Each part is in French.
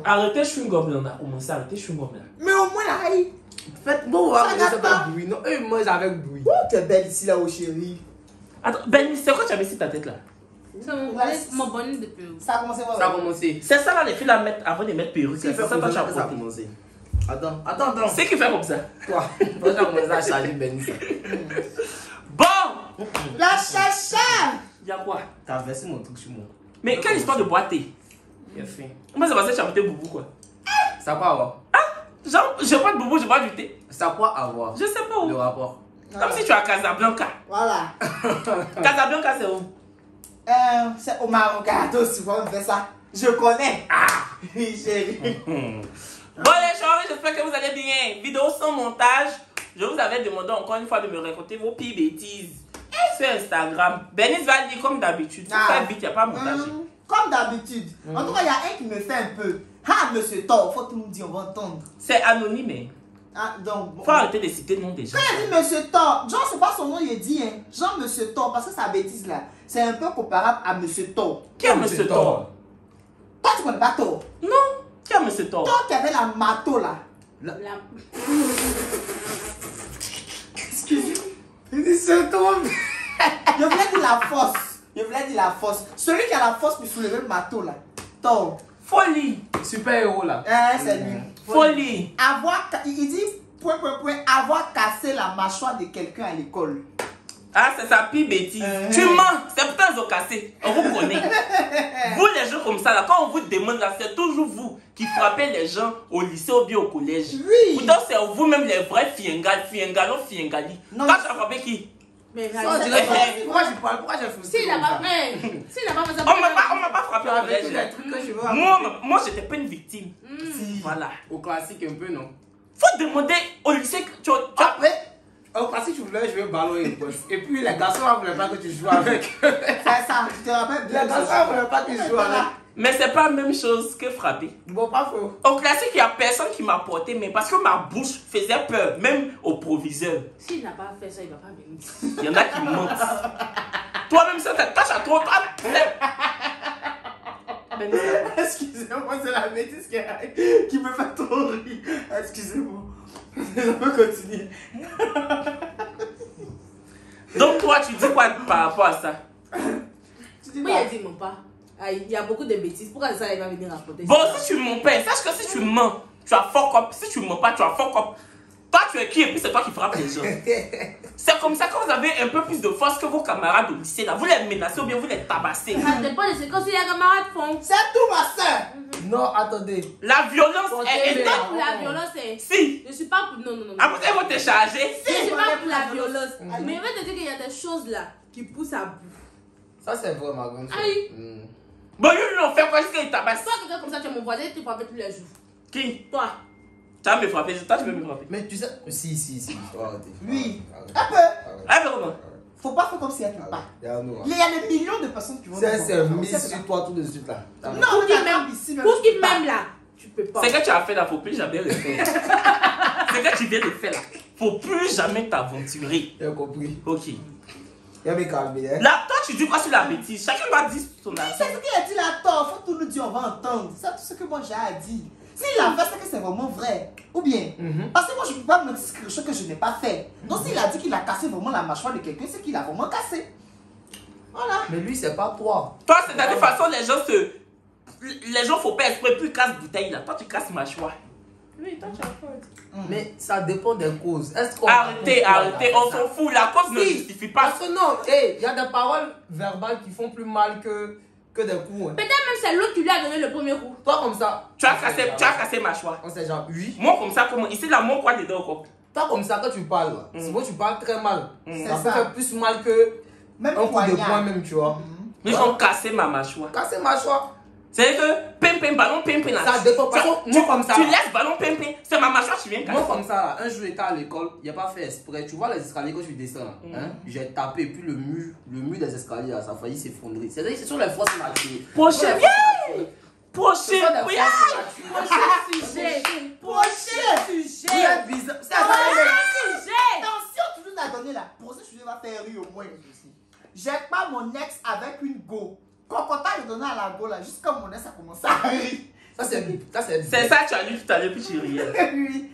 Arrêtez chewing-gum là, on a commencé à arrêter chewing-gum là. Mais au moins la haï. Faites, bon, on va manger avec bruit. Non, eux, ils mangent avec bruit. Oh, tu es belle ici là, oh chérie. Attends, Ben, c'est quoi tu avais sur ta tête là? C'est mon bonnet de perruque. Ça a commencé Ça a commencé. C'est ça là, les filles la mettent avant de mettre perruque. C'est C'est ça que tu as ça a porté. commencé. Attends. C'est qui fait comme ça? Toi, toi, tu as commencé à charger Ben. Bon! La chacha. Y'a quoi? T'as versé mon truc sur moi. Mais quelle histoire de boiter? J'ai faim. Moi, c'est parce que tu as porté boubou quoi. Ça a quoi à voir? Genre, je bois de boubou, je bois du thé. Ça a quoi à voir? Je sais pas où. Le rapport. Comme si tu es à Casablanca. Voilà. Casablanca, c'est où? C'est au Marocain, souvent on fait ça. Je connais. Ah, oui, chérie. Bon les chéris, j'espère que vous allez bien. Vidéo sans montage. Je vous avais demandé encore une fois de me raconter vos pires bêtises sur Instagram. Benis va dire comme d'habitude. Tu fais vite, il n'y a pas montage. Comme d'habitude. En tout cas, il y a un qui me fait un peu. Ah, monsieur Thor, faut tout nous dire, on va entendre. C'est anonyme, hein. Ah, donc. Faut arrêter de citer le nom des gens. Quand il dit monsieur Thor, genre, c'est pas son nom, il dit, hein. Genre, monsieur Thor, parce que sa bêtise là, c'est un peu comparable à monsieur Thor. Qui est monsieur Thor? Toi, tu connais pas Thor? Non. Qui est monsieur Thor? Thor qui avait la marteau là. Excusez-moi. C'est toi. Je voulais dire la force. Je voulais dire la force. Celui qui a la force pour soulever le marteau là. Thor. Folie. Super héros là. C'est lui. Folie. Il dit, point, avoir cassé la mâchoire de quelqu'un à l'école. Ah, c'est sa pire bêtise. Tu mens. C'est pourtant ils ont cassé. On vous connaît. Vous, les gens comme ça, là, quand on vous demande, là, c'est toujours vous qui frappez les gens au lycée ou bien au collège. Oui. Pourtant, c'est vous-même les vrais fiengalo, fiengali. Non, Toi, tu as frappé qui? Mais Pourquoi je parle? Pourquoi j'ai fait s'il n'a pas fait ça. On m'a pas frappé au collège. les trucs que je veux. Moi, j'étais pas une victime. Si. Voilà. Au classique un peu, non? Faut demander au lycée que tu Après, au classique, tu voulais jouer au ballon et poste. Et puis les garçons ne voulaient pas que tu joues avec. C'est ça, je te rappelle. Les garçons ne voulaient pas que tu joues avec. Mais c'est pas la même chose que frapper. Bon, pas faux. Au classique, il n'y a personne qui m'a porté, mais parce que ma bouche faisait peur, même au proviseur. S'il n'a pas fait ça, il ne va pas venir. Il y en a qui mentent. Toi-même, ça te tâche à toi. Excusez-moi, c'est la bêtise qui me fait trop rire. Excusez-moi. Je peux continuer. Donc, toi, tu dis quoi par rapport à ça? Tu dis Oui, il a dit non pas. Il y a beaucoup de bêtises. Pourquoi ça, il va venir rapporter? Bon, si tu mens pas, sache que si tu mens, tu as fuck up. Si tu mens pas, tu as fuck up. Toi, tu es qui et puis c'est toi qui frappes les gens. C'est comme ça que vous avez un peu plus de force que vos camarades au lycée. Là. Vous les menacez ou bien vous les tabassez. Ça dépend de ce que les camarades font. c'est tout, ma soeur. Non, attendez. La violence est C'est pas pour la violence. Si. Je suis pas pour. Non. Après, ils vont te charger. Je suis pas pour la violence. Mais je vais te dire qu'il y a des choses là qui poussent à bout. Ça, c'est vrai, ma grande soeur. Aïe. Bon, ils l'ont fait quoi? Est-ce qu'ils tabassent? Toi, quelqu'un comme ça, tu es mon voisin, tu frappes tous les jours. Qui? Toi. Tu vas me frapper. Toi, tu veux me frapper. Mais tu sais. Si. Arrêtez. Oui. Arrêtez. Un peu. Ah, mais comment? Faut pas faire comme si elle ne pas. Il y a nous. Il y a des millions de personnes qui vont. C'est mis sur toi tout de suite là. Non, Pour qu'il m'aime ici. Pour qu'il m'aime là, tu peux pas. C'est que tu as fait là, faut plus jamais le faire. C'est que tu viens de faire là. Faut plus jamais t'aventurer. J'ai compris. Ok. Il va me calmer, hein. Là, toi, tu dis quoi sur la bêtise? Chacun va dire son Oui, avis. c'est ce qu'il a dit là, Thor. Faut tout nous dire, on va entendre. C'est tout ce que moi j'ai à dire. S'il a fait, c'est que c'est vraiment vrai. Ou bien. Parce que moi, je ne peux pas me dire quelque chose que je n'ai pas fait. Donc, s'il a dit qu'il a cassé vraiment la mâchoire de quelqu'un, c'est qu'il a vraiment cassé. Voilà. Mais lui, c'est pas toi. Toi, c'est de toute façon, les gens font pas exprès, plus ils cassent bouteille là. Toi, tu casses mâchoire. Oui, toi, tu as faute. Mais ça dépend des causes. Est-ce qu'on Arrêtez, on s'en fout. La cause ne justifie pas. Parce que non, il y a des paroles verbales qui font plus mal que des coups. Hein. Peut-être même c'est l'autre qui lui a donné le premier coup. Toi comme ça. Tu as cassé mâchoire. On sait genre, oui. Moi, comme ça, comment? Ici, là, moi, quoi dedans, quoi? Toi comme ça, quand tu parles, là, souvent tu parles très mal. Ça peut ça. faire plus mal que Même un coup de poignard. poing même, tu vois. Ils ont cassé ma mâchoire. Casser mâchoire. C'est que, pim, ballon, pim, là. Ça dépend. Parce que moi comme ça. Tu laisses ballon, pim. C'est ma mâchoire, tu viens casser. Moi comme ça, là, un jour j'étais à l'école, il n'y a pas fait exprès. Tu vois les escaliers quand je descends là, hein, j'ai tapé et puis le mur des escaliers là, ça a failli s'effondrer. C'est-à-dire ce sont les forces naturelles. Prochain, viens! Prochain, viens! Sujet. Prochain Sujet. C'est bizarre. Sujet. Attention, tu nous as donné là. Pour ce sujet va faire rire au moins. J'ai pas mon ex avec une go. Cocotin est donné à la go là, juste comme mon ex a commencé à rire. Ça C'est ça, tu as lu tout à l'heure, puis tu riais. Oui.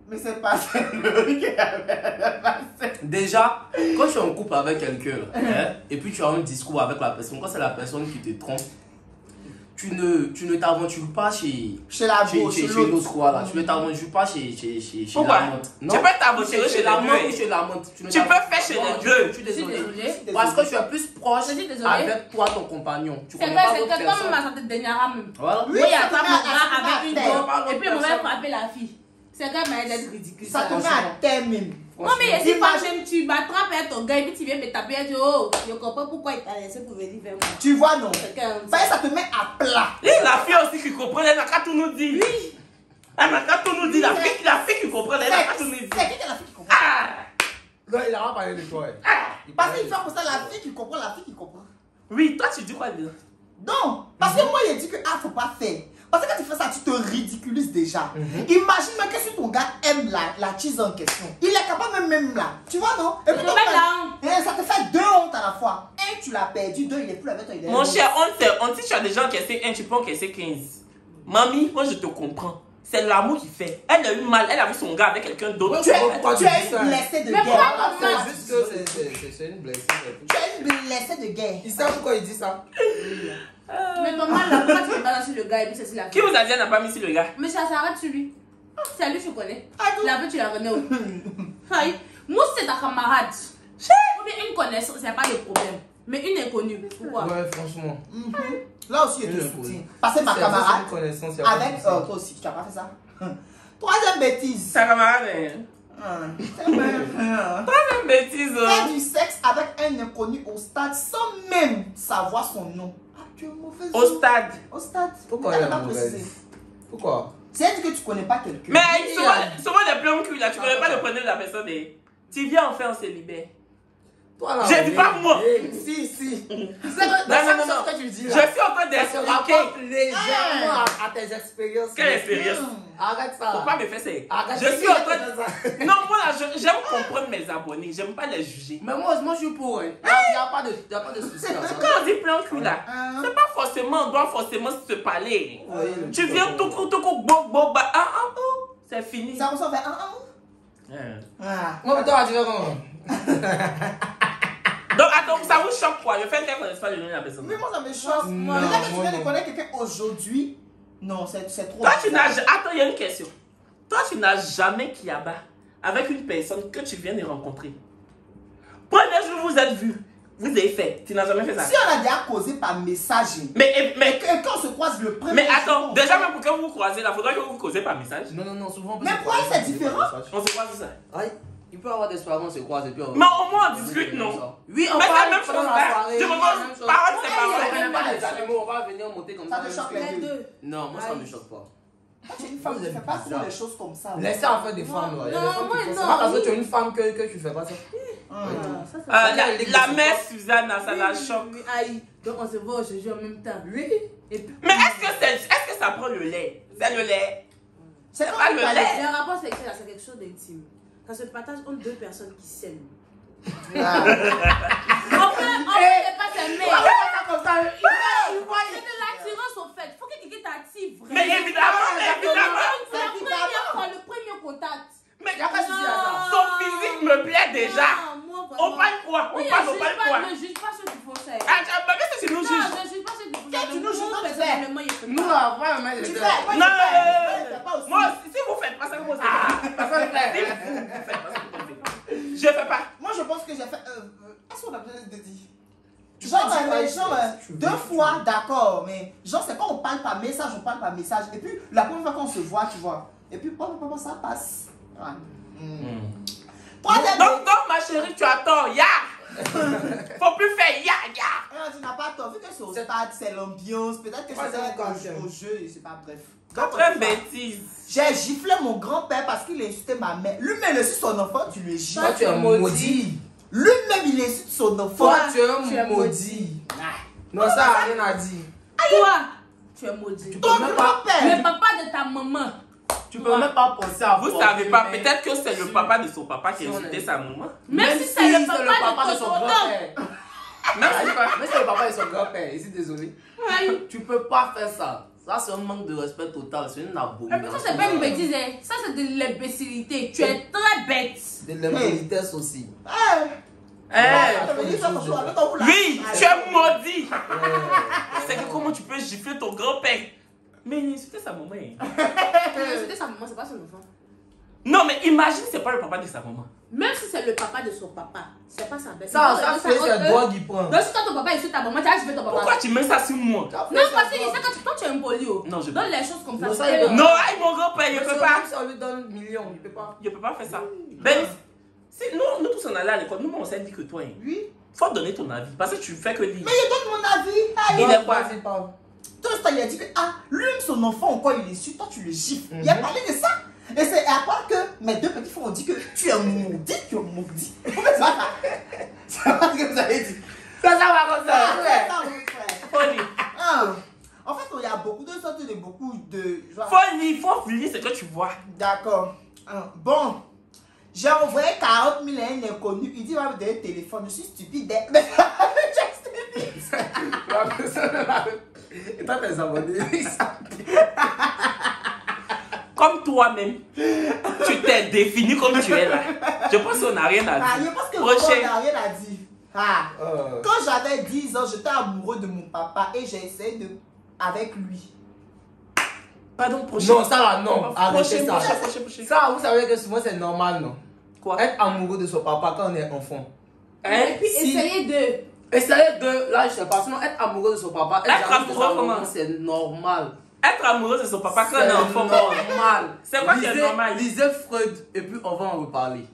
Mais c'est pas celle-là qui avait passé. Déjà, quand tu es en couple avec quelqu'un, et puis tu as un discours avec la personne, quand c'est la personne qui te trompe, tu ne t'aventures pas chez la l'autre, voilà. Tu ne t'aventures pas chez Pourquoi? la menthe. Tu peux t'aventurer chez la les menthe deux. ou chez la menthe. Tu peux faire chez les deux. Je suis désolé. désolée. Parce que tu es plus proche Je suis désolée. avec toi, ton compagnon. Tu C'est connais pas que d'autres comme personnes. ma santé dernière même. Voilà. Oui, Oui, il y a ça te pas met mon à- bras ça te met à avec une terre. go. Et puis, on va frapper la fille. C'est quand même d'être ridicule. Ça te met à terre même. Non, mais si par exemple, tu m'attrapes avec ton gars et puis tu viens me taper, tu dis, oh, je comprends pourquoi il t'a laissé pour venir vers moi. Tu vois, non? C'est comme Ça, ça. ça te met à plat. Et la fille aussi qui comprend, elle n'a qu'à tout nous dire. Oui. Elle n'a qu'à tout nous dire. La fille qui comprend, elle n'a qu'à tout nous dire. C'est qui la fille qui comprend? Ah. Non, il a pas parlé de toi. Parce qu'il fait comme ça, la fille qui comprend, la fille qui comprend. Oui, toi tu dis quoi déjà? Non, parce que moi, il a dit que faut pas faire. Parce que quand tu fais ça, tu te ridiculises déjà. Imagine même que si ton gars aime la cheese en question, il est capable même là. Tu vois, non? Et puis, Je mets la honte. ça te fait deux hontes à la fois. Un, tu l'as perdu. Deux, il est plus avec toi. Mon cher, si tu as déjà encaissé 1, tu peux encaisser 15. Mamie, moi je te comprends. C'est l'amour qui fait. Elle a eu mal, elle a vu son gars avec quelqu'un d'autre. Tu Pourquoi tu es dis ça? une blessée de Mais pourquoi guerre. comme ça? C'est juste que c'est une blessure. Tu es une blessée de guerre. Il sait pourquoi il dit ça. Mais ton mal, là, pourquoi tu te balances sur le gars et puis c'est sur la Qui fille? vous a dit elle n'a pas mis sur le gars? Mais ça s'arrête sur lui. C'est lui, je connais. Ah, non. La vie, tu la connais où? Aïe. Moi, c'est ta camarade. Ou bien une connaissance, c'est pas le problème. Mais une inconnue, pourquoi? Ouais, franchement. Là aussi, il te Une soutient. Parce que ma C'est camarade, une connaissance, il y a pas de avec souci. toi aussi, tu n'as pas fait ça. Troisième bêtise. Sa camarade, hein. Faire Bêtise. du sexe avec un inconnu au stade sans même savoir son nom. Ah, tu es mauvaise. Au stade. Au stade. Pourquoi Elle elle est n'a pas mauvaise? précisé. Pourquoi? C'est-à-dire que tu connais pas quelqu'un. Mais souvent les plans cul là, tu connais pas le prénom de la personne. Tu viens en faire en célibataire. Toi là. J'ai dit pas moi. Si, si. Non, non. Ce que tu dis Je là. suis en train Ça se d'expliquer. rapporte légèrement à tes expériences. Quelle expérience? Arrête ça. Faut pas me faire ça. Arrête. Je suis en train de. Non, moi là, j'aime comprendre mes abonnés. J'aime pas les juger. Mais moi, je suis pour. Il n'y a pas de souci là. Quand on dit plan cul là, c'est pas forcément, on doit forcément se parler. Oui, Tu viens tout coup, bon, bah, c'est fini. Ça ressemble à un. Ah. Moi, toi, tu vas comment? Donc, attends, ça vous choque quoi? Le fait qu'elle ne connaisse pas le nom de la personne. Mais moi, ça me choque. Non, Mais là, que tu moi, viens de non. connaître quelqu'un aujourd'hui, non, c'est trop. Toi, tu n'as. Attends, il y a une question. Toi, tu n'as jamais Kiaba avec une personne que tu viens de rencontrer. Premier jour, vous êtes vus. Vous avez fait. Tu n'as jamais fait ça. Si on a déjà causé par message, Mais et quand on se croise le premier. Mais attends, jour, déjà même pour que vous vous croisez là, faudrait que vous vous causez par message. Non, souvent. Mais pourquoi c'est différent? On se croise ça. Aïe, il peut y avoir des soirées, on se croise et puis on... Mais au moins on discute, non? Oui, on Mais c'est la parle même chose pendant la là. soirée. Je me demande, parole c'est On parole. connaît pas les animaux, on va venir monter comme Ça ça. te choque Les les deux. deux. Non, moi ça me choque pas. Toi, tu es une femme, tu ne fais pas trop les choses comme ça. Laissez en faire des femmes là. Il y a des Non, femmes qui moi, font ça. non. C'est pas parce que tu es une femme que tu fais pas ça. La mère Suzanne, ça la choque. Aïe. Donc on se voit aujourd'hui en même temps. Oui. Et puis, Mais est-ce que ça prend le lait? C'est le lait. C'est pas pas le le lait. lait. le rapport sexuel, c'est quelque chose d'intime. Ça se partage entre deux personnes qui s'aiment. Ah. On peut pas s'aimer. Comme ça, C'est de l'attirance au fait. Il faut que quelqu'un t'attire vraiment. Mais évidemment. Le premier contact. Mais y a pas de souci à ça. son physique me plaît déjà. Non, moi, On parle quoi? On parle quoi? Ne juge pas ceux qui font ça. Ah, mais tu nous Non, juges. je ne juge pas ceux qui font Quand ça. tu nous juges, Moi, toi, tu personnellement, il faut Nous pas. là, vraiment, tu mais fais. Moi, Non, je fais pas aussi. moi, si vous faites pas ça, vous faites pas ça. Je fais pas. Moi, je pense que j'ai fait. Qu'est-ce qu'on a besoin de dire? Tu Genre, peux dire, tu veux, deux fois, d'accord, mais genre, c'est quand on parle par message, on parle par message. Et puis, la première fois qu'on se voit, tu vois. Et puis, papa, ça passe. Ouais. Troisième. Donc, ma chérie, tu as tort. Ya! Faut plus faire ya. Non, tu n'as pas tort. Vu que c'est au stade, c'est l'ambiance. Peut-être que c'est au jeu, je sais pas, bref. Très bêtise. J'ai giflé mon grand-père parce qu'il a insulté ma mère. Lui-même, il insulte son enfant, tu le gifles. Toi, tu es maudit. Lui-même, il insulte son enfant. Toi, tu es maudit. Non, ça n'a rien à dire. Toi, tu es maudit. Ton grand-père. Le papa de ta maman. Tu peux même pas penser à Vous savez pas, peut-être que c'est le papa de son papa qui a insulté sa maman. Même si c'est le papa de son ton grand-père. Mais c'est le papa et son grand-père, je suis désolé. Aïe. Tu peux pas faire ça. Ça, c'est un manque de respect total. C'est une Et puis abomination. ça, c'est pas une bêtise, hein. Ça, c'est de l'imbécilité. Tu es très bête. De l'impolitesse aussi. Oui, tu es maudit. C'est que comment tu peux gifler ton grand-père? Mais insulter sa maman. C'était sa maman, c'est pas son enfant. Non, mais imagine, c'est pas le papa de sa maman. Même si c'est le papa de son papa, c'est pas sa bête. Ça fait c'est toi qui prends. Donc si toi ton papa insulte ta maman, tu as giflé ton papa. Pourquoi tu mets ça sur moi? Non, parce que c'est quand toi tu es impoli. Non, je donne les choses comme ça. Non, ça, c'est il pas- Non, aïe, mon grand-père, il peut pas. Si on lui donne millions, il peut pas. Il peut pas faire ça. Ben, si nous tous on allait à l'école, nous on s'est dit que toi, hein, Oui. faut donner ton avis. Parce que tu fais que lire. Mais je donne mon avis. Allez. Il est quoi? Vas-y, parle. Tout ça, il a dit que lui, son enfant, encore il est su, toi tu le gifles. Il a parlé de ça. Et c'est à part que mes deux petits frères ont dit que tu es maudit, tu es maudit. C'est pas ce que vous avez dit. Ça va comme ça. C'est ça, mon frère. Faut lire. En fait, il y a beaucoup de sortes de beaucoup de. Faut lire ce que tu vois. D'accord. Bon, j'ai envoyé 40 000 à un inconnu. Il dit, va me donner le téléphone. Je suis stupide. Mais tu es stupide. Et toi, t'es abonné. Comme toi-même, tu t'es défini comme tu es là. Je pense qu'on n'a rien à dire. Je pense que Prochain. on n'a rien à dire. Quand j'avais 10 ans, j'étais amoureux de mon papa et j'ai essayé de. Avec lui. Pardon, prochain. Non, ça là, non. Arrêtez ça. Prochain. Ça, vous savez que souvent c'est normal, non? Quoi? Être amoureux de son papa quand on est enfant. Et puis Si- essayez de. Essayez de, là je sais pas, sinon être amoureux de son papa, Être jaloux de amoureux sa maman, comment? c'est normal. Être amoureux de son papa quand on est C'est enfant. normal. C'est quoi qui est normal? Lisez Freud et puis on va en reparler.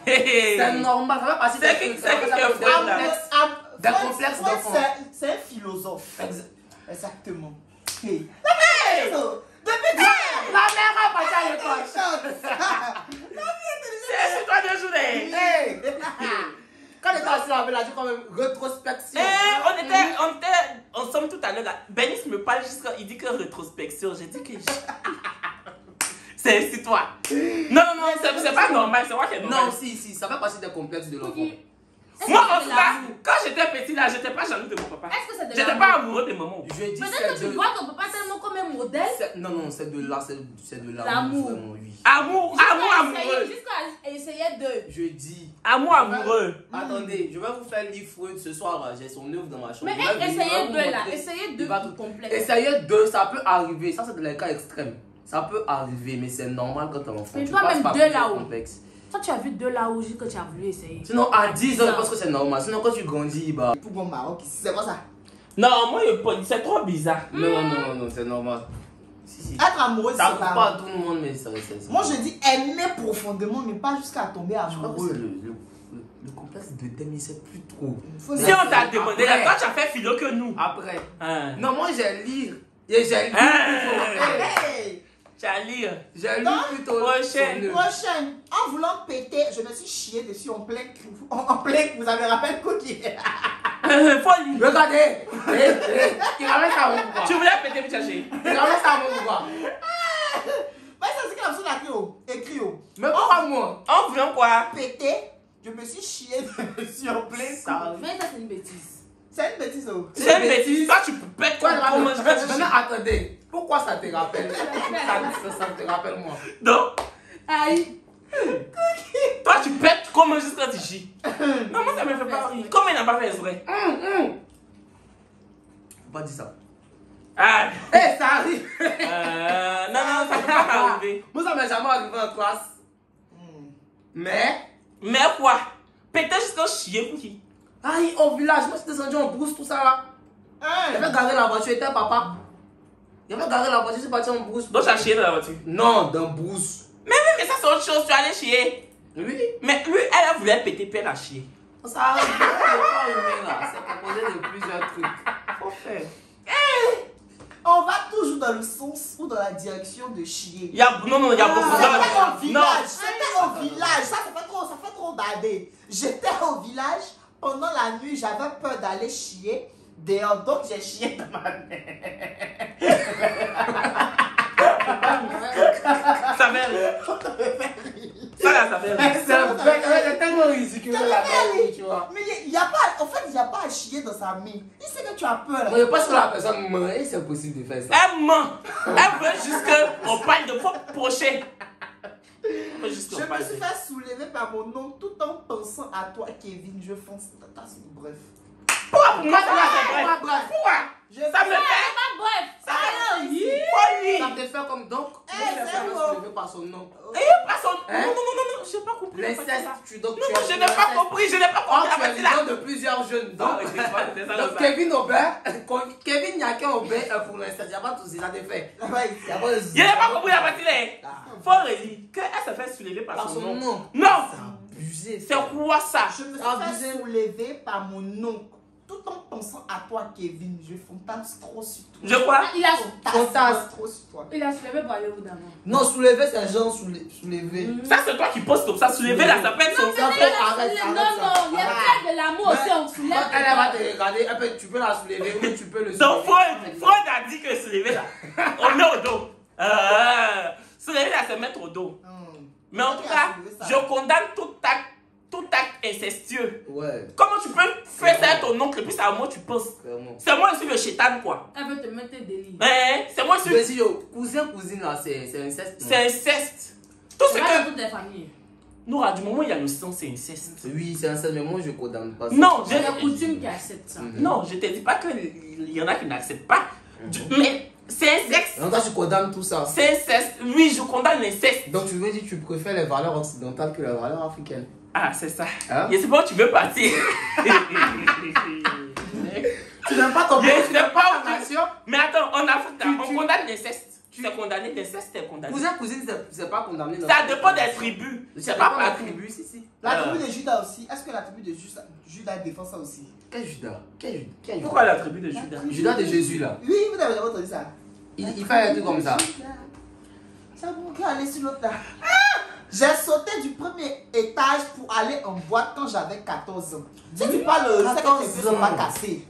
C'est C'est normal, ça va passer C'est qui- c'est qui qui est Freud, là? Des complexes d'enfant. C'est un philosophe. Exactement. Hey. Hey! Depuis La mère a passé à l'école. C'est toi de journée. Hey. Quand les assis là, elle a dit quand même rétrospection. On était ensemble tout à l'heure là. Benis me parle jusqu'à. Il dit que rétrospection. J'ai dit que. C'est toi. Non, c'est pas normal. C'est moi qui est normal. Non, si, ça fait partie des complexes de l'enfant. Moi, en tout cas, quand j'étais petit là, j'étais pas jaloux de mon papa. Est-ce que c'est de J'étais l'amour? pas amoureux de maman. Je dis Peut-être que tu vois ton papa tellement comme un modèle. Non, c'est de là, c'est de L'amour. l'amour, vraiment, oui. Amour amoureux. Jusqu'à essayer de. Je dis. Amour amoureux. Attendez, je vais vous faire lire Freud ce soir là. J'ai son œuvre dans ma chambre. Mais Je vais vous essayez de là. montrer. Essayez Il de va tout tout- complexe. Essayez de, ça peut arriver. Ça, c'est dans les cas extrêmes. Ça peut arriver, mais c'est normal quand t'es enfant. Mais Tu toi, passes même par de plusieurs là-haut. complexes. Toi, tu as vu de là où que tu as voulu essayer. Sinon, à 10 ans, je pense que c'est normal. Sinon, quand tu grandis, bah. Pour mon Maroc ici, c'est quoi ça? Non, moi, c'est trop bizarre. Non, c'est normal. Si. Être amoureux, c'est Ça arrive pas pas. à tout le monde, mais ça reste. Moi, je dis aimer profondément, mais pas jusqu'à tomber Je crois que c'est amoureux. le complexe de t'aimer, c'est plus trop. Faut Si se- on t'a demandé là, Après. toi, tu as fait philo que nous. Après. Hein. Non, moi, j'ai lire. Et j'ai lu Hey. Tu as lire. J'ai lu Non. plutôt. Prochaine. son œuvre. Prochaine, en voulant péter, je me suis chié dessus en plein. Vous avez rappelé quoi qui est? Faut lire. Regardez. Il ramène ça à moi pourquoi? Tu voulais péter, mais tu as chié. Il ramène ça à moi pourquoi? Mais c'est ce qu'il a besoin écrit. Mais pourquoi moi? En voulant quoi? Péter, je me suis chié dessus en plein. Ça. Mais ça, c'est une bêtise. C'est une bêtise. C'est une bêtise. Toi, tu pètes Toi, quoi? Comment je vais te chier? maintenant, attendez. Pourquoi ça te rappelle? Ça te rappelle moi. Non. Aïe. Toi, tu pètes comment jusqu'à tu chies. Non, moi, ça me fait pas rire. Comment il n'a pas fait exprès? Faut pas dire ça. Ah. Eh, ça arrive. Non, ça peut pas arriver. Moi, ça m'est jamais arrivé en classe. Mais. Mais quoi? Péter jusqu'à chier pour qui? Aïe, au village, moi, je suis descendu en brousse, tout ça là. J'avais garé la voiture, était papa. J'avais garé la voiture, je suis parti en brousse. Donc, tu as chié dans la voiture. Non, dans brousse. Mais ça, c'est autre chose. Tu allais chier. Oui. Mais lui, elle voulait péter, puis elle a chié. Ça arrive, c'est pas humain là. C'est composé de plusieurs trucs. Faut faire. On va toujours dans le sens ou dans la direction de chier. Non, il y a beaucoup C'était au de. village, Non. c'était au village, ça fait trop badé. J'étais au village, pendant la nuit, j'avais peur d'aller chier dehors, donc j'ai chié dans ma mère. Ça fait rire. Ça là, ça fait rire. C'est tellement ridicule la merde, tu vois. Mais il n'y a pas, en fait, il n'y a pas à chier dans sa mine. Il sait que tu as peur. Moi, je pense que la personne ment et c'est possible de faire ça. Elle ment. Elle veut juste qu'on parle de faux prochain. Elle veut juste Je qu'on me parle suis de... fait soulever par mon nom tout en pensant à toi, Kevin. Je fonce. Bref. Pourquoi pour moi, c'est Bref. Pourquoi Je Ça me fait... Bref, Ça me oui. fait... Ça te fait comme donc, tu Eh, veux c'est faire bon. se soulever par son nom. Et pas son... Hein? Non, j'ai pas compris. L'inceste, tu donc Non, tu je n'ai pas compris, je n'ai pas Oh, compris. tu es la partie là. le nom de plusieurs jeunes. Donc, Non, c'est ça, donc ça. Kevin Aubert, Kevin Niakin Aubert pour l'instant, il n'y a pas tout ça, fait. là-bas, Il n'y a pas de Je n'ai pas compris la partie là. Faut redire qu'elle se fait soulever par Par son son nom. nom. Non. Abusé. C'est quoi ça? Je me suis Abusé. fait soulever par mon oncle. Tout en pensant à toi, Kevin. Je fantasme trop sur toi. Je crois. Il a Fantasme trop sur toi. soulevé pour aller où d'abord? Non, soulever, c'est genre soulever. Ça, c'est toi qui poses comme ça. Soulever là, ça peut être son. Ça Non, fait arrête, non, arrête ça. il y a peut-être de l'amour aussi, on Quand soulève. elle va te regarder, tu peux la soulever ou tu peux le soulever. Donc, Freud a dit que soulever là, on met au dos. Soulever là, c'est mettre au dos. Mais en tout cas, je condamne tout acte incestueux. Ouais, Comment tu peux faire ça à ton oncle et puis c'est à moi tu penses? clairement. C'est moi aussi le chétan quoi. Elle veut te mettre des délits. Hein? C'est moi aussi. Mais si yo, cousin là, c'est inceste. C'est inceste. Tout ce C'est pas que. dans toutes les familles. Noura, du moment où il y a le sang, c'est inceste. Oui, c'est inceste, mais moi je condamne pas ça. Non, C'est la coutume qui accepte ça. Non, je te dis pas qu'il y en a qui n'acceptent pas. Mais c'est inceste. Donc toi tu condamnes tout ça. C'est inceste. Oui, je condamne l'inceste. Donc tu veux dire que tu préfères les valeurs occidentales que les valeurs africaines. Ah, c'est ça. Hein? Je sais pas où tu veux partir. Tu n'aimes pas ton Je sais pas où tu- nation. Mais attends, en Afrique, Tu- on condamne l'inceste. C'est condamné, l'inceste est condamné. Cousin, cousine, c'est pas condamné. Ça dépend des tribus. C'est pas la par tribu. tribu, si. La tribu de Judas aussi. Est-ce que la tribu de Judas défend ça aussi? Quel Judas? Quel Judas? Pourquoi la tribu de Judas? Judas de Jésus là. Oui, vous avez jamais entendu ça. Il fait un truc comme ça. Ça vous peut aller sur l'autre là. J'ai sauté du premier étage pour aller en boîte quand j'avais 14 ans. Si tu parles c'est que tes 14 pieds sont pas cassés.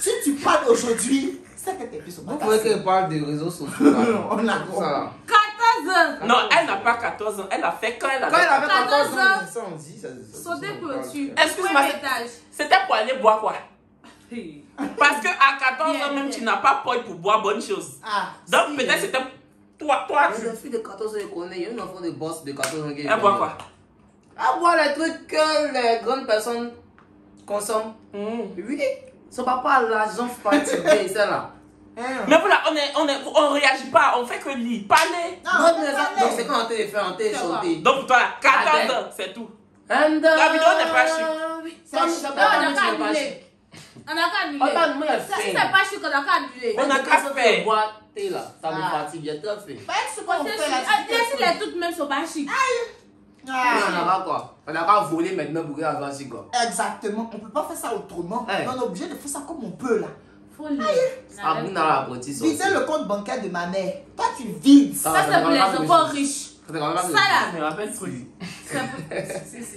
Si tu parles aujourd'hui, c'est que tes pieds sont pas Vous pouvez cassés. qu'elle parle des réseaux sociaux là. On a Tout ça là. 14 ans. Non, elle n'a pas 14 ans. Elle a fait quand elle Quand elle avait. avait 14 14 ans, ans. ça on dit. Sauter pour le dessus. Excuse-moi, Premier étage. c'était pour aller boire quoi? Parce que à 14 Bien, ans même, bien. tu n'as pas peur pour boire bonne chose. Ah, Donc si. peut-être c'était toi, tu. Une fille de 14 ans, je connais. Il y a une enfant de boss de 14 ans qui est. Elle boit quoi? Elle boit les trucs que les grandes personnes consomment. Mm. Oui. Son papa a l'argent fatigué, c'est là. Hein. Mais voilà, on réagit pas, on fait que lire, parler. Non, Donc parlez. c'est quand on t'a fait, on t'a chanté. Donc pour toi, là, 14 ans, c'est tout. La vidéo n'est pas chic. C'est Non, chic. c'est Non, pas on n'a chic, qu'à c'est pas annuler. chic. On n'a qu'à annuler. Attends, moi, il y a Ça, si fait. c'est pas chic, on n'a qu'à annuler. On a qu'à faire. Boiter là, ça me Ah. fatigue, il y a trop fait. Bah, ce qu'on Parce que fait là, si les toutes mêmes sont pas chic. On a pas quoi. On a pas volé maintenant pour avoir chic quoi. Exactement, on peut pas faire ça autrement. Hey. On est obligé de faire ça comme on peut là. Faut lire. Ah, vous n'avez pas petit Vider le compte bancaire de ma mère. Toi, tu vides. Ça, Ça, c'est pour les enfants riches. Ça, c'est quand même pas Ça, que- là. Je me rappelle ce truc.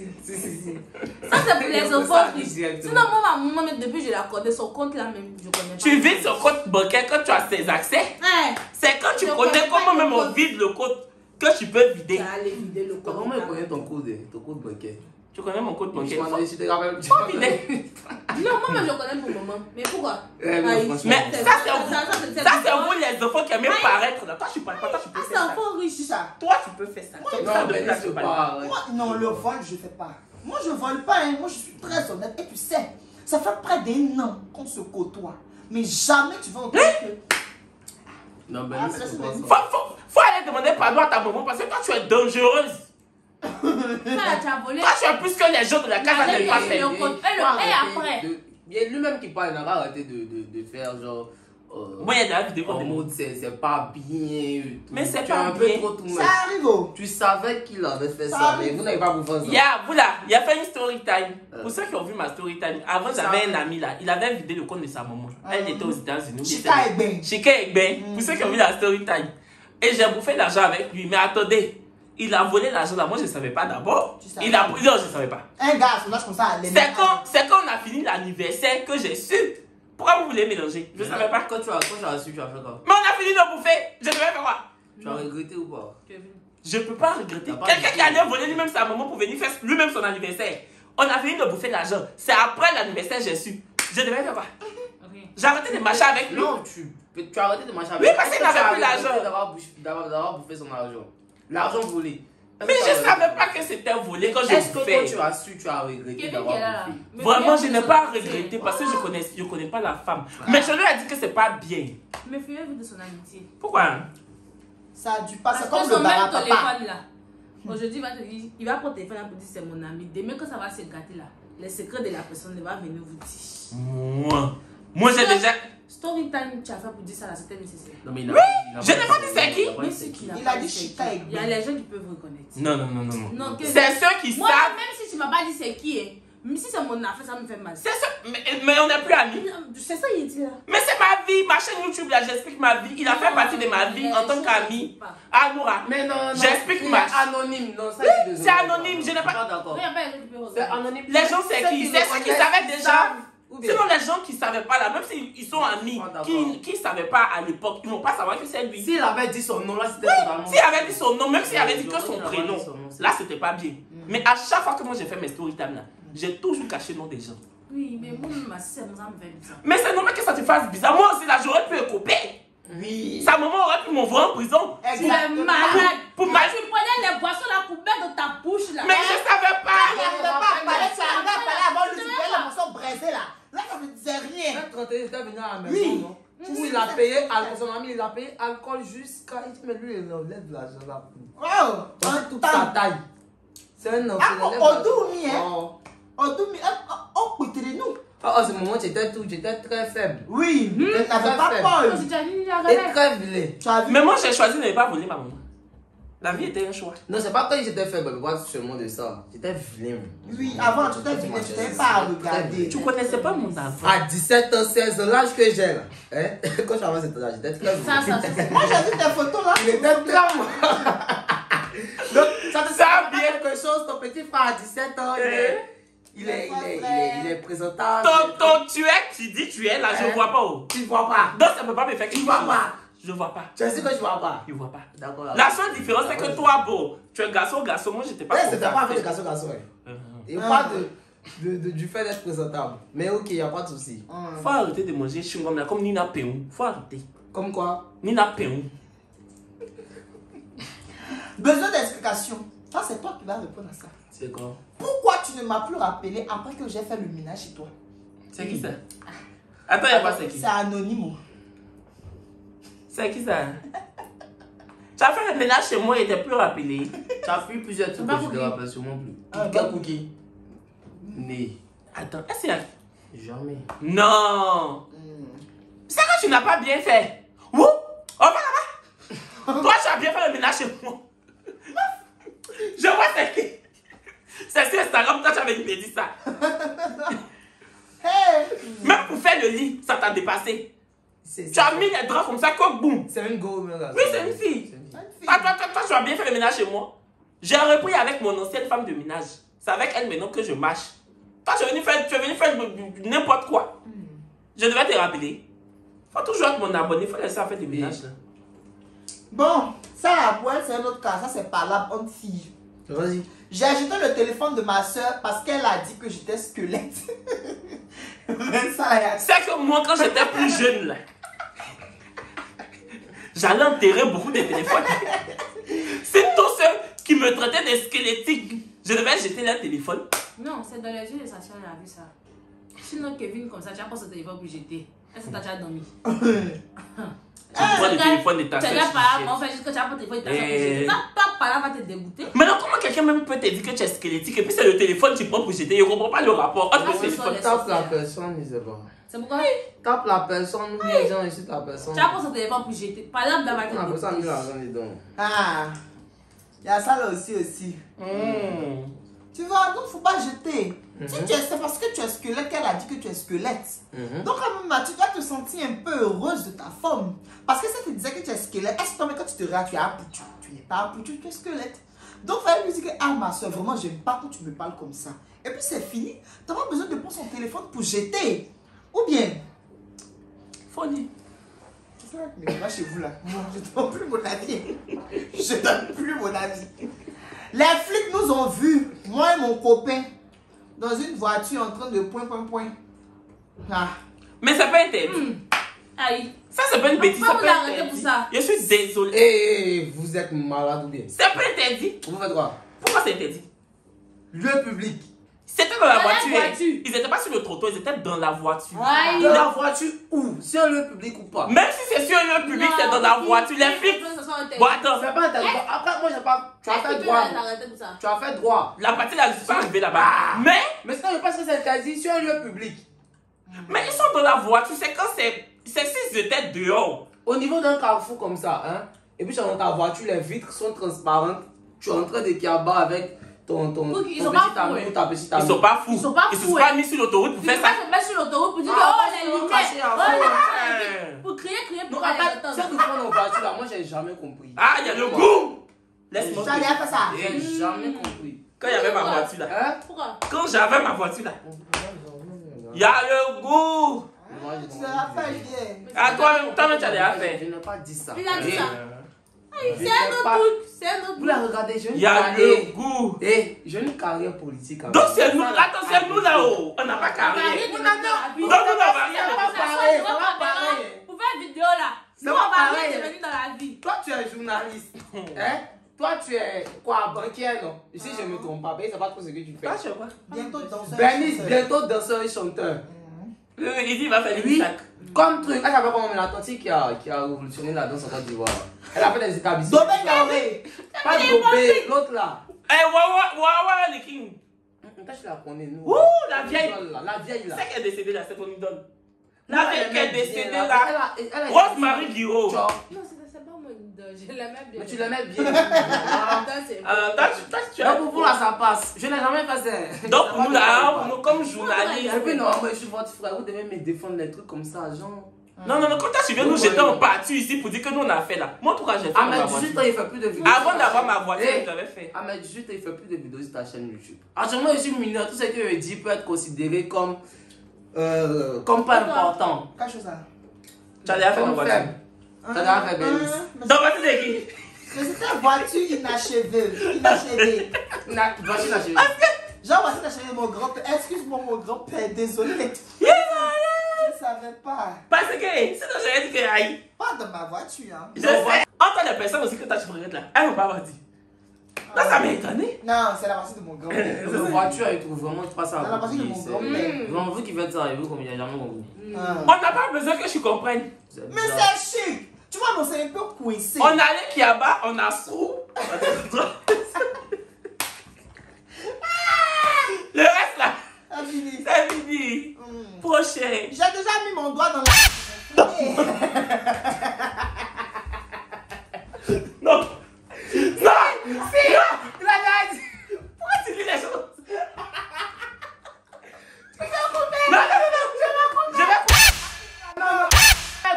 Ça, c'est pour les enfants riches. Sinon, moi, ma maman, depuis que je la connais, son compte là même, je connais pas. Tu vides son compte bancaire quand tu as ses accès. Hein? C'est quand tu Je connais connais pas comment le même on code. vide le compte que tu peux Tu vider. vas aller vider le compte. Comment il connaît ton code bancaire? Tu connais mon compte Je bancaire. m'en ai- je te rappelle. Faut vider. Non, moi-même, je connais pour maman. Mais pourquoi? Eh, mais Aïe. franchement. Mais ça, c'est vous. Ça, c'est vous. vous les enfants qui aiment paraître là. Toi, tu parles pas, toi, tu peux Ah, c'est faire ça. enfant riche. Ça. Toi, tu peux faire ça. Comme ça, Non, depuis mais là, laisse tu parles. pas. ouais. Moi, non, le vol, je fais pas. Moi, je vole pas. Hein. Moi, je suis très honnête. Et tu sais, ça fait près d'un an qu'on se côtoie. Mais jamais tu vas entendre que. Non, mais Ah, laisse ça, c'est pas des- ça. Faut aller demander pardon à ta maman parce que toi, tu es dangereuse. Ça, là, tu as volé. Toi, tu es plus que les gens de la casa Allez, n'aiment pas allez, faire. le compte. Et Faut arrêter après. Il y a lui-même qui parle, il n'a pas arrêté de faire genre. Moi, il y a des vidéos En de mode c'est pas bien. Mais c'est Tu es pas un peu bien. trop tout Ça mal. arrive. Oh. Tu savais qu'il avait fait Ça ça, arrive. mais vous n'avez pas pour faire ça. Il y a, voilà, il a fait une story time. Pour ceux qui ont vu ma story time, avant j'avais un ami là, il avait vidé le compte de sa maman. Elle était aux États-Unis. Chika Egben. Chika Egben. Pour ceux qui ont vu la story time. Et j'ai bouffé l'argent avec lui. Mais attendez, il a volé l'argent là. Moi je ne savais pas d'abord. Tu savais Il a pas. pris, non, je ne savais pas. Un gars, son âge comme ça. les C'est quand on a fini l'anniversaire que j'ai su. Pourquoi vous voulez mélanger? Je ne savais pas. Quand tu as su, tu as fait quoi? Mais on a fini de bouffer. Je devais faire quoi? Tu as regretté ou pas? Je peux pas regretter. T'as pas Quelqu'un dit- qui allait voler lui-même sa maman pour venir faire lui-même son anniversaire. On a fini de bouffer l'argent. C'est après l'anniversaire j'ai su. Je devais faire quoi? Rien. J'ai arrêté de marcher avec lui. Non, tu as arrêté de marcher avec Oui, parce qu'il Est-ce que n'avait tu plus as l'argent. regretté d'avoir bouffé son argent. L'argent volé. Mais je ne savais pas que c'était volé quand Est-ce je que fais. quand tu as su, tu as regretté Kevin qui est d'avoir là, là. bouffé? Mais Vraiment, fuyez je n'ai de pas son regretté amitié. parce que je connais pas la femme. Mais je lui ai dit que c'est pas bien. Mais fuyez-vous de son amitié. Pourquoi? Hein? Ça a dû passer Parce comme que le son même barapapa. téléphone là. Aujourd'hui, il va te dire, il va prendre le téléphone pour dire c'est mon ami. Demain, quand ça va se gâter là, les secrets de la personne ne va venir vous dire. Moi j'ai déjà. Story time, tu as fait pour dire ça là, c'était nécessaire. Non, mais il Je n'ai pas dit c'est qui. Mais si tu n'as Il pas a dit c'est Chita qui. et Il y a les gens qui peuvent reconnaître. Non. Non, que- C'est ceux qui Moi, savent. même si tu m'as pas dit c'est qui, hein, même si c'est mon affaire, ça me fait mal. C'est ceux. Mais on n'est plus amis. C'est ça, il dit là. Mais c'est ma vie, ma chaîne YouTube là, j'explique ma vie. Il a fait partie de ma vie en tant qu'ami. Ah, Noura. Mais non, J'explique c'est ma. anonyme. Non, ça, Oui, désolé. c'est anonyme, je n'ai pas- d'accord. Il y a pas les gens qui peuvent C'est reconnaître. anonyme. Les gens, c'est qui? C'est ceux qui savaient déjà. Ou bien- Sinon, les gens qui ne savaient pas là, même s'ils sont amis, Ah, d'accord. qui ne savaient pas à l'époque, ils ne vont pas savoir que c'est lui. S'il avait dit son nom, là, c'était totalement. S'il avait dit son nom, même s'il avait dit que son Il avait prénom, dit son nom, c'est- là, c'était pas bien. Mais à chaque fois que moi j'ai fait mes story time là, j'ai toujours caché le nom des gens. Oui, mais moi, ma soeur, ça me fait bizarre. Mais c'est normal que ça te fasse bizarre. Moi aussi, là, j'aurais pu couper. Oui. Sa maman aurait pu m'envoyer en prison. Tu es Exactement. malade. Pour ma- Tu prenais les boissons là pour mettre dans ta bouche là. Mais je savais Tu pas. n'arrivais pas à parler, tu arrivais à parler avant lui, tu voyais le morceau brisé là. Là, ça ne disait rien. Le 31, j'étais venu à la maison, Oui. non? Où il a payé, son ami, il a payé alcool jusqu'à. Il dit, mais lui, il enlève l'argent là. Oh, Dans toute sa taille. C'est un enfant. Ah, on dormit, hein? Oh, On dormit, on quittait de nous. ce moment, j'étais très faible. Oui, tu n'avais pas faible. peur. Oh, j'ai déjà dit, il y a Et rien. très vilain. Tu as vu? Mais moi, j'ai choisi de ne pas voler ma maman. La vie était un choix. Non, c'est pas quand j'étais faible, mais pas seulement de ça. J'étais vilain. Oui, avant, tu t'es vu, tu n'avais pas à regarder. Tu connaissais pas mon enfant. À 17 ans, 16 ans, l'âge que j'ai là. Hein? Quand j'avais cet âge, j'étais très Ça, vilain. ça, ça. Moi, j'ai vu tes photos là. Il était très mort. Donc, ça te Ça sert bien. bien quelque chose, ton petit frère à 17 ans, il est présentable. Tonton, tu dis tu es là, je ne vois pas. Oh. Tu ne vois pas. Donc ça ne peut pas me faire quelque Tu vois chose. pas. Je vois pas. Tu sais que je vois pas. Je vois pas. D'accord. La seule différence, c'est que toi, bon, tu es garçon, moi, j'étais pas. C'était pas avec le garçon. Et pas du fait d'être présentable. Mais ok, il n'y a pas de souci. Faut arrêter de manger chewing-gum là comme Nina Péou. Faut arrêter. Comme quoi? Nina Péou. Besoin d'explication. Ça, c'est toi qui vas répondre à ça. C'est quoi? Pourquoi tu ne m'as plus rappelé après que j'ai fait le ménage chez toi? C'est qui ça? Attends, il a pas c'est qui? C'est anonyme. C'est qui ça? Tu as fait le ménage chez moi et t'es plus rappelé. Tu as fait plusieurs trucs Pas que je ne te cookie. rappelle sûrement plus. Ah, Quel bah. cookie? Né. Attends, est-ce qu'il y a... Jamais. Non! C'est que tu n'as pas bien fait. Ouh! On va là-bas! Toi, tu as bien fait le ménage chez moi. Je vois c'est qui. C'est sur Instagram, toi, tu avais dit ça. Hey! Même pour faire le lit, ça t'a dépassé. C'est Tu as mis les draps comme ça, comme boum. C'est une go, là. Oui, c'est une fille. C'est une fille. Toi, tu as bien fait le ménage chez moi. J'ai repris avec mon ancienne femme de ménage. C'est avec elle maintenant que je marche. Toi, tu es venu faire n'importe quoi. Je devais te rappeler. Faut toujours être mon abonné, il faut laisser faire du ménage. Là. Bon, ça, la poêle, c'est un autre cas. Ça, c'est parlable entre filles. Vas-y. J'ai acheté le téléphone de ma soeur parce qu'elle a dit que j'étais squelette. Mais ça, y a... C'est que moi, quand j'étais plus jeune, là, j'allais enterrer beaucoup de téléphones. C'est tous ceux qui me traitaient de squelettique. Je devais jeter leur téléphone. Non, c'est dans les yeux de sa soeur, elle a vu ça. Sinon, Kevin, comme ça, tu as pas son téléphone pour jeter. Est-ce que tu as déjà dormi? Tu prends le téléphone de ta Tu soeur. n'as pas, mais on fait juste que tu as pas le téléphone de ta soeur pour jeter. Ça, par là, va te dégoûter. Maintenant, comment quelqu'un même peut te dire que tu es squelettique et puis c'est le téléphone que tu prends pour jeter? Je ne comprends pas le rapport entre Ah, le oui, téléphone. les Tape la sorcières. personne, je sais pas. C'est pourquoi Tape la personne, les gens ici, la personne. tu as pas son téléphone pour jeter. Par là, va te La personne a mis dégoûter. l'argent dedans. Ah, il y a ça là aussi. Tu vois, donc faut pas jeter. Si tu es, c'est parce que tu es squelette qu'elle a dit que tu es squelette. Donc, quand même, tu dois te sentir un peu heureuse de ta forme. Parce que ça te disait que tu es squelette. Est-ce que toi, mais quand tu te regardes, tu es apoutu. Tu n'es pas apoutu, tu es squelette. Donc, il fallait lui dire que, ah, ma soeur, vraiment, j'aime pas quand tu me parles comme ça. Et puis, c'est fini. Tu n'as pas besoin de prendre son téléphone pour jeter. Ou bien, Folie. c'est ça qui me va chez vous là. Moi, je ne donne plus mon avis. Je ne donne plus mon avis. Les flics nous ont vus, moi et mon copain, dans une voiture en train de point. Ah. Mais c'est pas interdit. Aïe. Ça, c'est pas une bêtise. Pourquoi C'est vous pas l'arrêtez interdit. pour ça? Je suis désolé. Eh, vous êtes malade ou bien? C'est pas interdit. Vous faites quoi? Pourquoi c'est interdit? Lieu public. C'était dans la Dans la voiture. voiture. Ils étaient pas sur le trottoir, ils étaient dans la voiture. Aïe. Dans la voiture où? C'est un lieu public ou pas? Même si c'est sur un lieu public, c'est dans la voiture. Les flics. Bon, attends. C'est pas interdit. Après, moi, j'ai pas. Tu as fait droit. Tu as fait droit. La partie là, je suis pas arrivé là-bas. Mais sinon, je pense que c'est interdit sur un lieu public. Mais ils sont dans la voiture. C'est quand c'est s'ils étaient dehors. Au niveau d'un carrefour comme ça, hein, et puis dans ta voiture, les vitres sont transparentes. Tu es en train de kiaba avec ton Ils sont petit pas fous, ami ou ta petite Ils amie. sont pas fous. Ils sont pas Ils se fous, sont pas ouais. mis sur l'autoroute pour Tu faire peux ça. pas te mettre sur l'autoroute pour dire Ah, oh parce les qu'ils ont lumières. caché un Oh, feu. Ouais. pour crier, Donc, pour en aller fait, attendre. ceux qui font nos voitures là, moi, j'ai jamais compris. Ah, il y a le goût. Laisse-moi. Tu as déjà fait ça? J'ai jamais compris. Quand il y avait ma voiture là. Hein? Pourquoi? Quand j'avais ma voiture là. Il y a le goût. Tu l'as fait bien. Ah, toi-même, tu as déjà fait. Je n'ai pas dit ça. Il a dit Eh, ça. je C'est n'ai un autre pas- truc. C'est un autre Vous la truc. regardez, j'ai Il une y a carrière. le goût. Eh, j'ai une carrière politique. Donc c'est nous, attends, c'est nous là-haut. On n'a pas carré. On a Donc nous, on va rien. pareil, ça va pareil. Pour faire une vidéo là. Ça Nous, va on va pareil. rien devenir dans la vie. Toi, tu es journaliste. Hein? Toi, tu es quoi, banquière, non? Si je ne me trompe pas, ben, c'est pas trop ce que tu fais. Pas chez moi. Bientôt danseur. Bernice, bientôt danseur et chanteur. Il dit il va faire Lui, des sacs. comme truc, elle s'appelle comment la tante qui a révolutionné la danse en Côte d'Ivoire. Elle a fait des établissements. Domaine carré. Pas Gobé, l'autre là. Eh, Wawa, le king. Toi, je la connais, nous. Ouh, la vieille. La vieille là. C'est qui est décédée là, c'est ton idole. Non, La vieille elle qui est aimait bien, décédée là. là. Elle a- Rosemary Guiraud. Genre, Non, c'est pas mon idole. Je l'aimais bien. mais tu l'aimais bien. Toi, tu as. Donc pour vous là, ça passe. Je n'ai jamais fait ça. Donc pour nous là, pour nous comme journalistes. Et puis non, moi je suis votre frère, vous devez me défendre les trucs comme ça, genre. Non, quand tu viens nous jeter en partie ici pour dire que nous on a fait là. Moi, en tout cas, j'ai fait À ma mes voiture. 18 ans, il fait plus de vidéos. Avant d'avoir ma voiture, Eh, j'avais fait. À mes 18 ans, il fait plus de vidéos sur ta chaîne YouTube. Actuellement, je suis mineur, tout ce que je dis peut être considéré comme pas important. Cache ça. Tu as déjà fait ma Comme voiture. faible. Tu as déjà fait Bernice. Dans voiture de qui? Mais c'était une voiture inachevée. Inachevée. Voici la chérie. Genre, voiture inachevée, mon grand-père. Excuse-moi, mon grand-père. Désolé. Je ne savais pas. Parce que, sinon j'avais dit que aïe. Pas dans ma voiture. Hein. Je sais. Entre les personnes aussi que toi tu regrettes là, elles vont pas avoir dit. Là, ça m'a étonné. Non, c'est la voiture de mon grand-père. La voiture, il trouve vraiment pas ça. Dans la voiture de mon grand-père. Vraiment, vous qui faites ça, vous comme il n'y a jamais compris. Ah. On n'a pas besoin que je comprenne. Mais c'est chic. Tu vois, non, c'est un peu coincé. On allait Kiaba, on a Srou. Le reste là, Ah, fini. c'est fini. Prochain. J'ai déjà mis mon doigt dans la. Non. Non. Si. Il a dit. Pourquoi tu dis les choses? Tu veux couper? Non. Je vais couper. Non,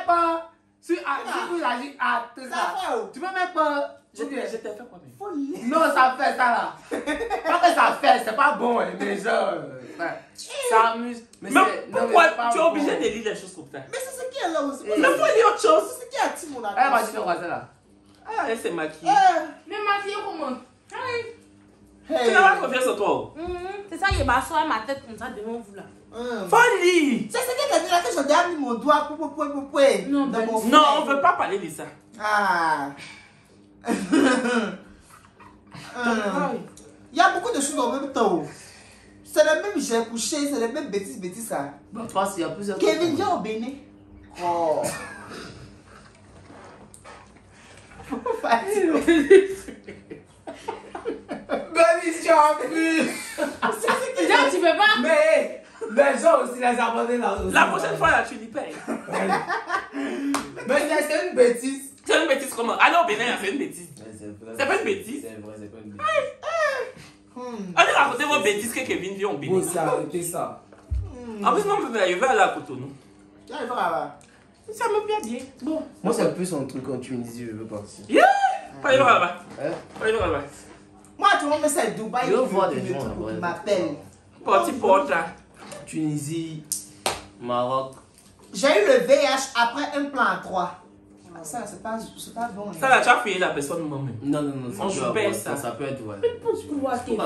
pas. Si vous agissez à tout Ça ça, fait où? tu peux même pas. Je t'ai fait quoi, mais? Faut lire. Non, ça fait ça là. Pas que ça fait, c'est pas bon, hein, mais genre. Ça amuse. Mais c'est- non, mais pourquoi c'est pas tu es bon. obligé de lire les choses comme ça? Mais c'est ce qui est là aussi. Eh. Mais faut lire autre chose. C'est ce qui attire mon Elle m'a dit attention. quoi ça là? Ah, elle s'est maquillée. Mais maquillée comment? Hey. Tu n'as pas confiance en toi. C'est ça, il m'a soigné ma tête comme ça devant vous là. Faut lire. C'est ce qui t'a dit là que j'ai déjà mis mon doigt pour Non, dans ben, mon Non, on frère. veut pas parler de ça. Ah. Il y a beaucoup de choses en même temps. C'est le même j'ai couché, c'est les mêmes bêtises ça. Bah, toi, s'il y a plusieurs. Kevin, viens au Bénin. Oh. Baby, tu as vu! Déjà, tu peux pas. Mais les gens aussi, les abonnés là aussi. La prochaine fois, là, tu lui payes. Mais c'est une bêtise. C'est une bêtise comment? Aller au Bénin, c'est une bêtise. C'est pas une bêtise. C'est vrai, c'est pas une bêtise. Allez raconter vos bêtises que Kevin vit au Bénin. Vous arrêtez ça. En plus, moi, je vais aller à Cotonou. Viens, il va là-bas. Ça me plaît bien. Bon. Moi, c'est plus un truc en Tunisie, je veux partir. Faut aller voir là-bas. Hein? Faut aller voir là-bas. Moi, tout le monde me c'est Dubaï Je veux voir des gens, qui ouais. m'appelle. Parti porte là. Tunisie, Maroc. J'ai eu le VIH après un plan à 3. Ça, c'est pas bon. Ça, là, tu as payé la personne moi-même. Non, On joue pas ça. Ça peut être, ouais. Pourquoi, Kevin?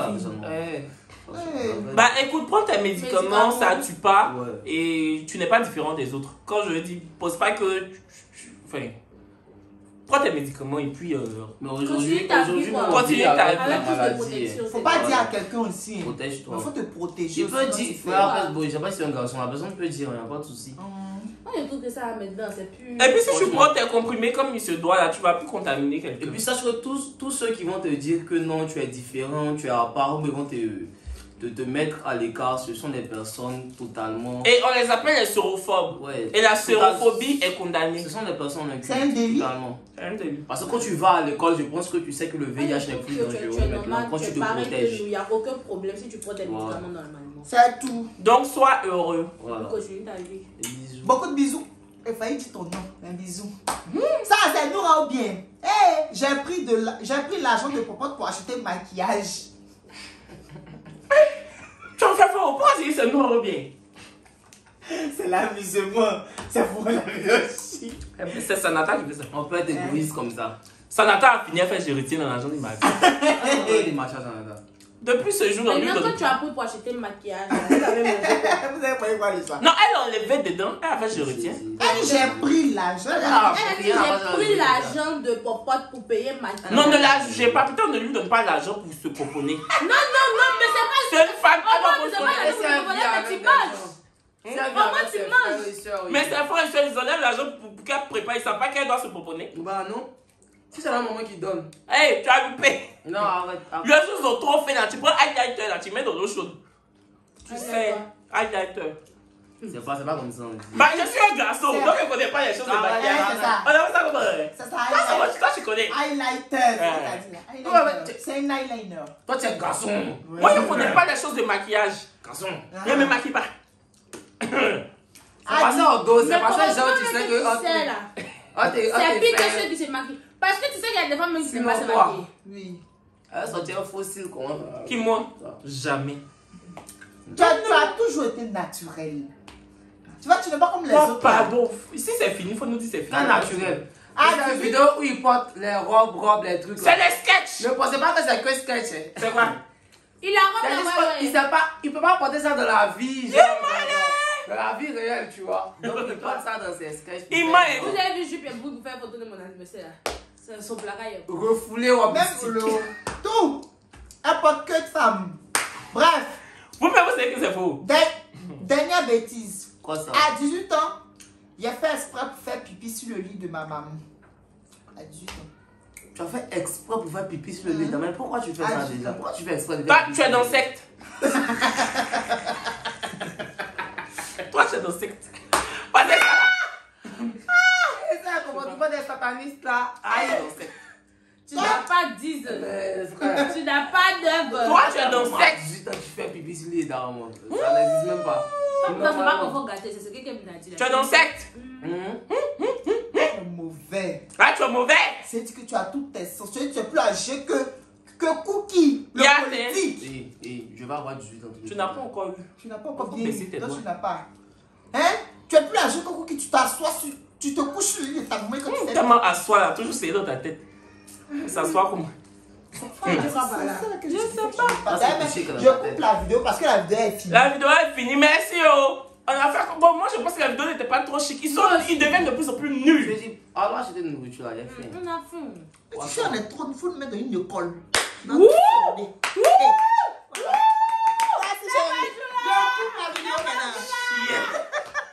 Bah écoute, prends tes médicaments, ça tue pas. Ouais. Et tu n'es pas différent des autres. Quand je dis, pose pas que. Enfin. Prends tes médicaments et puis. Mais Continue ta vie, quoi. Continue ta vie. la Avec plus de maladie. protection. Faut pas dire à quelqu'un aussi. Protège-toi. Il faut te protéger. Il peut dire, bon, je sais pas si c'est un garçon, la personne peut dire, il n'y a pas de souci. Moi, je trouve que ça va maintenant, c'est plus. Et puis si tu prends tes comprimés comme il se doit, là, tu vas plus contaminer Et quelqu'un. puis sache que tous ceux qui vont te dire que non, tu es différent, tu es à part, ou ils vont te mettre à l'écart, ce sont des personnes totalement... Et on les appelle les sérophobes. Ouais. Et la sérophobie est condamnée. Ce sont des personnes C'est un délit. totalement. C'est un délit. Parce que quand tu vas à l'école, je pense que tu sais que le VIH n'est plus dangereux Tu es maintenant normal, quand tu tu es te pareil que nous. protèges. Il n'y a aucun problème si tu prends tes médicaments Voilà. normalement. C'est tout. Donc sois heureux. Voilà. Continue ta vie. Des bisous. Beaucoup de bisous. Il failli dire ton nom. Un bisou. Ça, c'est nous ou bien. J'ai pris l'argent de popote pour acheter maquillage. Tu en fais fort, pourquoi dire c'est noir ou bien? C'est l'amusement. C'est pour la aussi. C'est Sanata qui fait ça. On peut être égoïste comme ça. Sanata a fini à faire gérer dans l'argent du mari. On peut des marchages en Canada. Depuis ce jour, on lui Maintenant, donne. quand tu as pris pour acheter le maquillage, vous avez mangé. Vous avez pas parler de ça. Non, elle enlevait dedans, elle a fait je retiens. Elle dit j'ai pris l'argent. Elle a dit j'ai pris l'argent de popote pour payer ma maquillage. Non, ne la jugez pas, putain, ne lui donne pas l'argent pour se poponner. Non, mais c'est pas C'est une femme, elle mais va c'est pas poponner. la mais tu manges. Tu manges. Mais ses frères et soeurs, ils enlèvent l'argent pour qu'elle prépare, ils savent pas qu'elle doit se poponner. Bah non. Si c'est la maman qui donne. Hey, tu as loupé. Non, arrête. Les choses ont trop fait là, tu prends highlighter là, tu mets dans l'eau chaude. Tu sais, highlighter. C'est pas comme ça. On dit. Bah, je suis un garçon, donc je connais pas les choses de Ah, maquillage. c'est ça. On a ça comment? Ça, Toi, tu connais. highlighter. Ouais. C'est un eyeliner. Toi, tu es garçon. Moi, je connais pas les choses de maquillage. Garçon. Je ne me maquille pas. C'est passé en dos. C'est Mais passé comment en genre, tu sais que. tu sais là? C'est pire que ceux qui se maquillent. Parce que tu sais qu'il y a des femmes qui ne pas se maquiller. Oui. Elle sortit un fossile comment? Qui moi? Jamais. Tu as toujours été naturel. Tu vois, tu n'es pas comme les Oh, autres. pardon. Ici, c'est fini, il faut nous dire c'est fini. Très naturel. Ah, C'est une tu- vidéo où ils portent les robes, les trucs. C'est des sketchs. Ne pensez pas que c'est que sketch. Hein. C'est quoi? Il a C'est rendu juste qu'il sait pas, il peut pas porter ça dans la vie. Genre, dans la vie réelle, tu vois. Donc il porte ça dans ses sketchs. Il m'a Vous avez vu Jupp et Bout faire photo de mon anniversaire là? C'est son placard. Refoulé ou Même le. Tout. Elle porte que de femmes. Bref. Vous-même, vous savez que c'est faux. Dernière bêtise. Quoi ça? À 18 ans, il a fait exprès pour faire pipi sur le lit de ma maman. À 18 ans. Tu as fait exprès pour faire pipi sur le lit. Mais pourquoi tu fais ça Ah, déjà? Pourquoi tu fais exprès de Toi, faire pipi tu es sur dans le lit? secte. Toi, tu es dans secte. Pas de C'est ça, comment tu vois des satanistes là? Aïe, dans secte. Tu n'as pas 10 ans. Mais frère. Tu n'as pas d'œuvre. Toi, tu es dans Moi, secte. 18 ans, tu fais pipi sur le lit dans moi. Ça n'existe même pas. Non, c'est pas qu'on faut gâter, c'est ce que quelqu'un m'a dit là. Tu es dans secte. C'est mauvais. Ah, tu es mauvais. C'est dit que tu as toutes tes sens. Tu es plus âgé que Cookie. Le Yann, politique. Je vais avoir 18 ans. Tu n'as pas encore eu. Tu n'as pas encore Faut bien. baisser tes Toi, doigts. tu n'as pas. Hein? Tu es plus âgé que Cookie. Tu t'assois sur. Tu te couches sur le lit de ta maman quand tu fais. Tellement assois là, toujours c'est dans ta tête. S'asseoir comment? Je sais pas. Ah, c'est couché quand Je même. coupe la vidéo parce que la vidéo est finie. La vidéo est finie, merci oh. On a fait. Bon, moi je pense que la vidéo n'était pas trop chic. Ils deviennent de plus en plus Je nuls. lui dis, alors acheter de nourriture là, il y a faim. On a faim. Si on est trop, il faut nous mettre dans une école. Dans Ouh! tout ce qu'on est.